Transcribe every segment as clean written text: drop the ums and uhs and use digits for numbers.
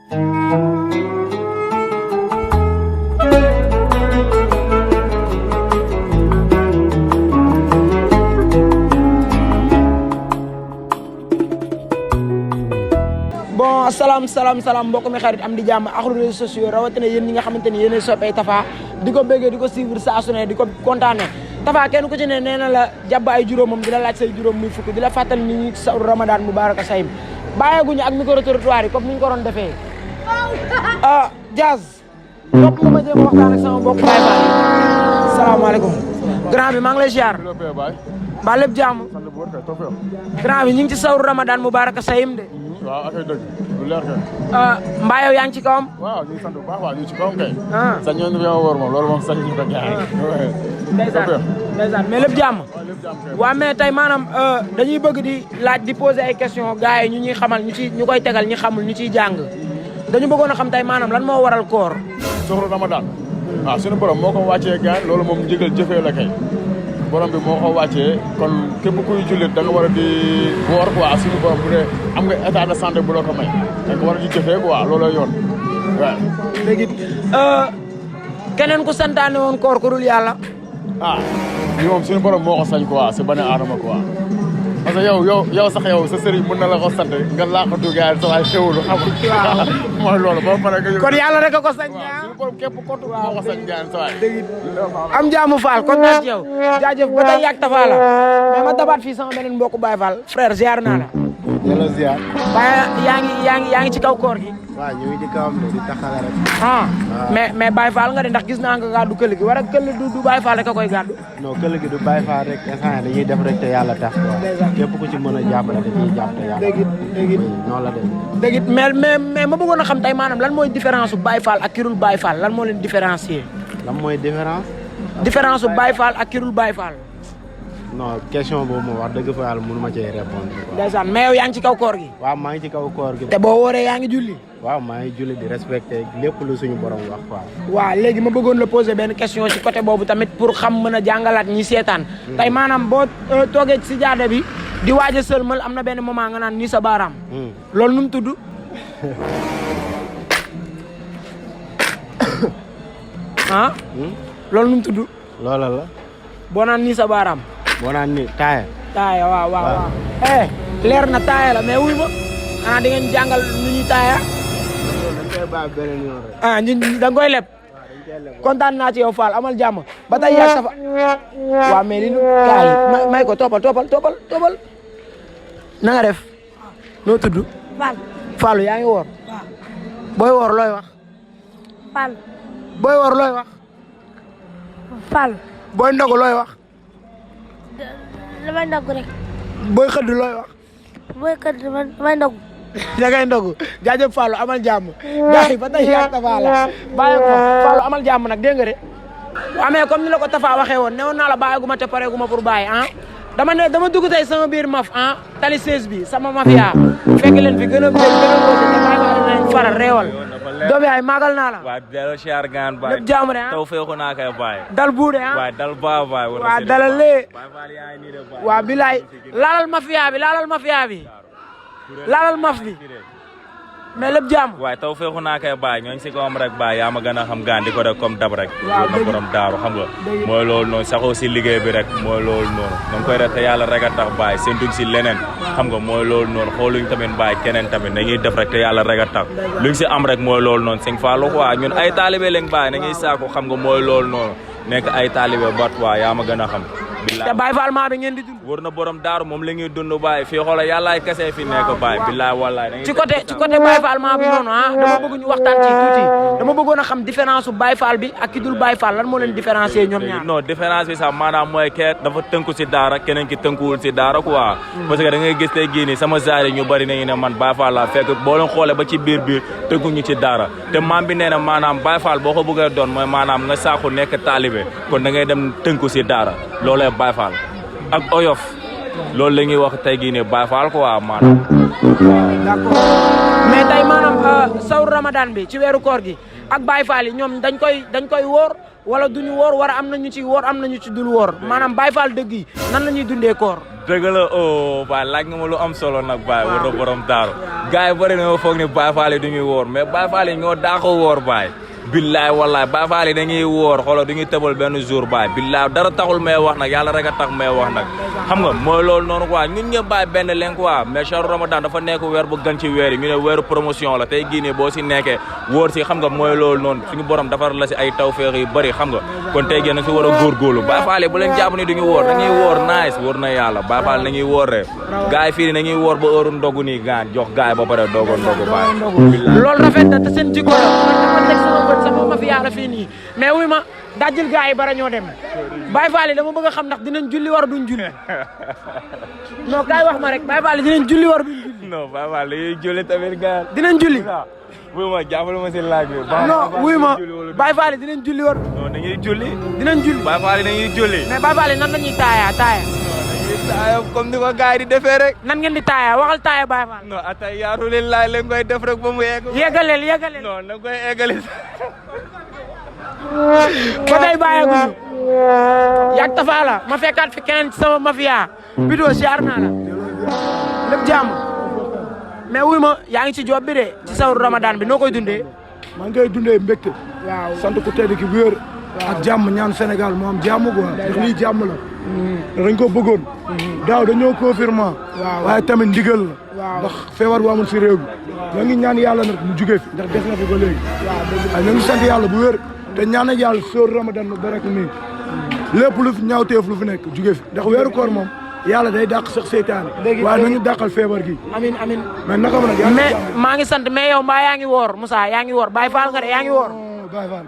bon salaam mbokk mi xarit am di jàmm ak réseaux sociaux rawatina yéen ñi nga xamante ni yéen soppee Tapha di ko bëggee di ko suivre saa su ne di ko kontaane Tapha kenn ku ci ne nee na la jàpp ay juróomam di la laaj say juróom muy fukki di la fàttali ni ñi sa Ramadan mubaraka sayim bàyyeeguñu ak micro trottoir yi comme ni ñu ko doon defee Diaz topp nga ma jéem waxtaan ak sama mbokk Baye Fall salaamaaleykum grand bi maa ngi lay ziar ba lépp jàmm grand bi ñu ngi ci sawru Ramadan mubaraka sayim de waaw akay dëgg lu leer kay. mbaa yow yaa ngi ci kawam. waaw ñu ngi sant bu baax waaw ñu ngi ci kawam kay. sañ ñoom ñu wóor moom loolu moom sañ ñu ko jaay. ndeysaan mais lépp jàmm. waaw mais tey maanaam dañuy bëgg di laaj di poser ay questions gars yi ñu ñuy xamal ñu koy tegal ñi xamul ñu ciy jàng dañu bëggoon a xam tey maanaam lan moo waral koor. soxla Ramadan. waaw suñu borom moo ko wàccee gars loolu moom njëgal jëfee la kay. borom bi moo ko wàccee kon képp kuy jullit da nga war a di woor quoi suñu borom bu dee am nga état de santé bu la ko may da nga war a di jëfee quoi looloo yoon waaw. léegi keneen ku santaane woon koor ku dul yàlla. lii moom suñu borom moo ko sañ quoi si bane aadama quoi parce que yow sax yow sa sëriñ mën na la ko sant nga laqatu gars yi sa waay xewlu xam nga mooy loolu ba pare nga. kon yàlla rek a ko sañ. suñu borom képp kottu moo ko sañ gars yi sa waay. am jaamu Fall kon naa ci yow jaajëf ba tey yàgg Tapha la mais ma dabaat fii sama beneen mbokku Baye Fall frère ziar naa la. yàlla ziar. waaye yaa ngi ci kaw koor gi. waaw ñu ngi ci kawam de di taxale rek. mais Baye Fall nga de ndax gis naa nga gàddu këll gi war a këll du Baye Fall rek a koy gàddu. non këll gi du Baye Fall rek instant dañuy def rek te yàlla tax. képp ku ci mën a jàppale dañuy jàpp te yàlla. dëgg it noonu la dem. dëgg it mais ma bëggoon a xam tey maanaam lan mooy différence su Baye Fall ak kirul Baye Fall lan moo leen différencier. lan mooy différence. différence su Baye Fall ak kirul Baye Fall. non question boobu moom wax dëgg fa yàlla mënu ma cee répondre. ndeysaan mais yow yaa ngi ci kaw koor gi. waaw maa ngi ci kaw koor gi. te boo wooree yaa ngi julli. waaw maa ngi julli di respecté lépp lu suñu borom wax quoi. waaw léegi ma bëggoon la poser benn question ci côté boobu tamit pour xam mën a jàngalaat ñi seetaan. tey maanaam boo toogee ci jaada bi di waaj a sëlmal am na benn moment nga naan nii sa baaraam. loolu nu mu tudd. loolu nu mu tudd. loola la. boo naan nii sa baaraam. boo naan ni taaya. taaya waaw. leer na taaya la mais wuy ma xanaa di ngeen jàngal nu ñuy taaya. dañ koy bàyyi beneen yoon rek. ñun da nga koy leb. kontaan naa ci yow Fall amal jàmm ba tey yaa safa. waaw mais li kaay may ko toppal. na nga def. noo tudd. Fall yaa ngi woor. booy woor looy wax. Fall. booy woor looy wax. Fall. booy ndogu looy wax. damay ndogu rek. booy xëdd looy wax. booy xëdd damay ndogu. da ngay ndogu jaajëf Fallou amal jàmm. gars yi ba tey yaa Tapha la bàyyi ko Fallou amal jàmm nag dégg nga de. waaw mais comme ni la ko Tapha waxee woon newoon naa la bàyyiguma te pareeguma pour bàyyi dama dugg tey sama biir maf tali 16 bi sama mafia fekk leen fi gën a wóor te bàyyi ko faral réewal. doom yaay maagal naa la. waaw delloo siyaar gaan baay. lépp jàmm de taw feexu naa koy baay. dal buude waay dal baa baay. waaw dalalee. waaw bilaay laalal mafia bi. laalal maf bi. mais lépp jàmm. waaye taw feexu naa koy baay ñooñu si kawam rek baay yaa ma gën a xam gaan di ko def comme dab rek. waaw na borom daaru xam nga. mooy loolu noonu saxoo si liggéey bi rek mooy loolu noonu. da nga koy def te yàlla rek a tax baay seentuñ si leneen. xam nga mooy loolu noonu xooluñ tamit baay keneen tamit dañuy def rek te yàlla rek a tax. luñ si am rek mooy loolu noonu sëñ Fallou quoi ñun ay taalibe lañ baay nañuy saako xam nga mooy loolu noonu nekk ay taalibe bat waa yaa ma gën a xam. te Baye Fall maa bi ngeen di dund. wër na borom daaru moom la ñuy dund baay fii xoola yàllaay kese fi nekk baay billaay wallaay. ci côté Baye Fall maa bi noonu dama bëgg ñu waxtaan ci tuuti dama bëggoon a xam différence su Baye Fall bi ak ki dul Baye Fall lan moo leen différencier ñoom ñaar. non différence bi sax maanaam mooy kee dafa tënku si daara keneen ki tënkuwul si daara quoi. parce que da ngay gis tey gii nii sama zaari ñu bari nañu ne man Baye Fall la fekk boo leen xoolee ba ci biir tënkuñu ci daara te maam bi nee na maanaam Baye Fall boo ko bëggee doon mooy maanaam nga saako nekk taalibe kon da ngay dem tënku si daara loolee Baye Fall ak oyof loolu la ñuy wax tey gii nii Baye Fall quoi maanaam. d'accord mais tey maanaam sawru Ramadan bi ci weeru koor gi ak Baye Fall yi ñoom dañ koy woor wala duñu woor wala am na ñu ci woor am na ñu ci dul woor maanaam Baye Fall dëgg yi nan la ñuy dundee koor. dëgg la oh Baye laaj nga ma lu am solo nag Baye war na borom daaru gars yi bëri na ma foog ne Baye Fall yi du ñuy woor mais Baye Fall yi ñoo daa ko woor Baye billaay wallaay Baye Fall yi dañuy woor xoolal du ñuy tëbal benn jour Baye billaay dara taxul may wax nag yàlla rek a tax may wax nag xam nga mooy loolu noonu quoi ñun ñëpp Baye benn leen quoi mais shahru Ramadan dafa nekk weer bu gën ci weer yi ñu ne weeru promotion la tey gii nii boo si nekkee wóor si xam nga mooy loolu noonu suñu borom defar la si ay tawfeex yu bëri xam nga kon tey gii nag si war a góorgóorlu Baye Fall yi bu leen jàpp ni du ñu woor dañuy woor nice wóor na yàlla Baye Fall nañuy woor rek gars yi fii nañuy woor ba heure ndogu nii gaan jox gars yi ba pare dogo ndogu Baye loolu rafet na te seen jikko la man teg sama bët sama ma fi yàlla fii nii mais wuy ma dajjil gars yi bara ñoo dem Baye Fall yi dama bëgg a xam ndax dinañ julli war duñ julli non kaay wax ma rek Baye Fall yi dinañ julli war duñ julli non Baye Fall dañuy julli tamit gaan dinañ julli wuy ma jàppale ma si laaj bi non wuy ma Baye Fall yi dinañ julli war non dañuy julli dinañ julli Baye Fall yi dañuy julli mais Baye Fall yi nan la ñuy taaya taaya comme ni ko gars yi di defee rek nan ngeen di taaya waxal taaya Baye Fall non atay yaaru leen laay leen koy def rek ba mu yegg yeggaleel non na koy eggali ba tey bàyyeeguñu yàgg Tafa la ma fekkaat fi keneen ci sama mafia bidoo siyaar naa la lépp jàmm mais wuy ma yaa ngi ci job bi de ci sahru Ramadan bi noo koy dundee maa ngi koy dundee mbégte waaw sant ku tedd ki wéer ak jàmm ñaan Sénégal moo am jàmm quoi ndax lii jàmm la dañ ko bëggoon daaw dañoo confirmé waaye tamit ndigal la ndax feebar bu amul si réew bi ñoo ngi ñaan yàlla nag mu jugee fi ndax des na fi ba léegi waaye ñoo ngi sant yàlla bu wér te ñaan ak yàlla sóor Ramadan ba rek nii lépp lu fi ñaawteef lu fi nekk jugee fi ndax weeru koor moom yàlla day dàq sax seytaane waaye nañu dàqal feebar gi amin mais naka ma nag mais maa ngi sant mais yow mbaa yaa ngi woor Moussa yaa ngi woor Baye Fall nga de yaa ngi woor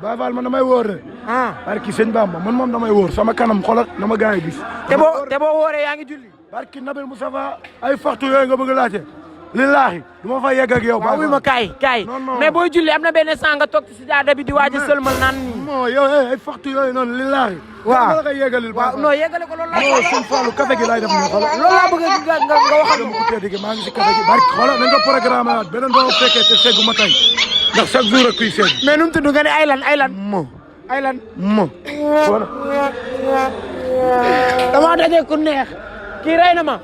Baye Fall man damay wóor de barki sëñ Bamba man moom damay wóor sama kanam xoolal na ma gars yi gis te boo wooree yaa ngi julli barki Nabil Moustapha ay faxtu yooyu nga bëgg a laajte lillaahi du ma fa yegg ak yow waaw wuy ma kaay mais booy julli am na benn sang nga toog ci sijaada bi di waaj a sëlmal naan non yow ay faxtu yooyu noonu lillaahi waaw la koy yeggalil waaw non yeggale ko loolu non suñ Fallu café gi laay def nii xoolal loolu laa bëgg nga waxal ma ko tedd gi maa ngi si café gi barki xoolal nañ ko programme waat beneen boo fekkee te seggu ma tey ndax chaque jour ak kuy segg mais nu mu tudd nga ne ay lan mo dama daje ku neex kii rey na ma